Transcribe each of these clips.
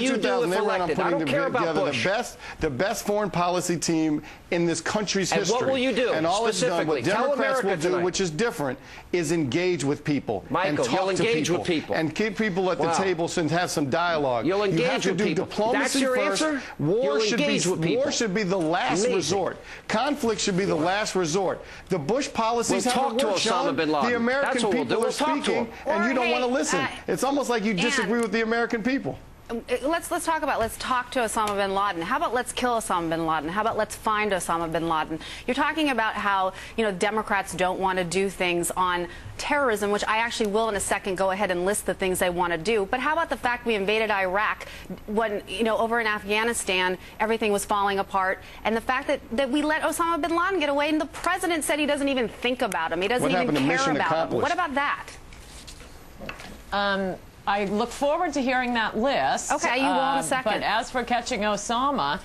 you do 2000, if they went on elected? I putting don't care about together Bush. the best foreign policy team in this country's And history. what will you do, and all it's done, what specifically? Tell Democrats will America do, tonight. which is different, is engage with people. Michael, and you'll talk to engage people, with people. and keep people at the Wow. table and have some dialogue. You'll engage you have to with do people. diplomacy That's your first. answer? War You'll should engage with people. War should be the last Amazing. resort. Conflict should be the last resort. The Bush policies We'll haven't talk to worked, Osama Sean. bin Laden. The American That's what we'll do. people We'll are talk to speaking, him. and you don't want to Or, listen. It's almost like you disagree with the American people. Let's talk to Osama bin Laden. How about let's kill Osama bin Laden? How about let's find Osama bin Laden? You're talking about how, Democrats don't want to do things on terrorism, which I actually will in a second go ahead and list the things they want to do. But how about the fact we invaded Iraq when, over in Afghanistan, everything was falling apart, and the fact that we let Osama bin Laden get away, and the president said he doesn't even think about him. He doesn't even care about him. What about that? I look forward to hearing that list. Okay, you will in a second. But as for catching Osama,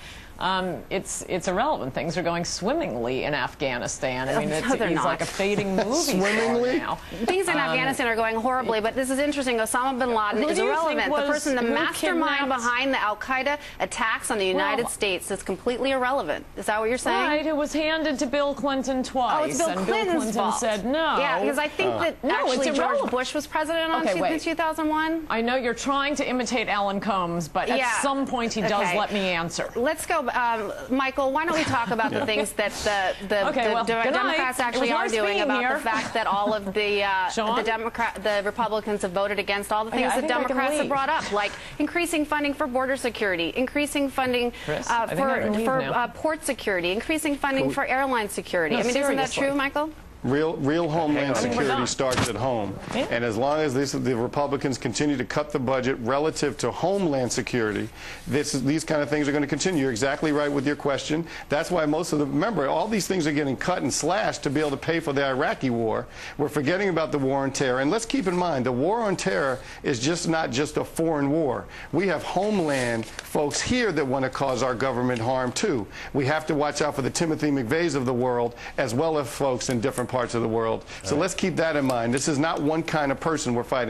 it's irrelevant. Things are going swimmingly in Afghanistan. I mean, he's like a fading movie Swimmingly? now. Things in Afghanistan are going horribly, but this is interesting. Osama bin Laden is irrelevant. The person, the mastermind behind the al-Qaeda attacks on the United States is completely irrelevant. Is that what you're saying? Right. It was handed to Bill Clinton twice. Oh, it's Bill and Clinton's Bill Clinton fault. said no. Yeah, because I think that actually George Bush was president in 2001. I know you're trying to imitate Alan Colmes, but at some point he does let me answer. Let's go, Michael, why don't we talk about the things that the Democrats actually are doing about the fact that all of the Republicans have voted against all the things that Democrats have brought up, like increasing funding for border security, increasing funding for port security, increasing funding for airline security. I mean, isn't that true, Michael? Real homeland security starts at home. Yeah. And as long as the Republicans continue to cut the budget relative to homeland security, these kind of things are going to continue. You're exactly right with your question. That's why most of remember, all these things are getting cut and slashed to be able to pay for the Iraqi war. We're forgetting about the war on terror. And let's keep in mind, the war on terror is not just a foreign war. We have homeland folks here that want to cause our government harm, too. We have to watch out for the Timothy McVeighs of the world, as well as folks in different parts of the world. So let's keep that in mind. This is not one kind of person we're fighting.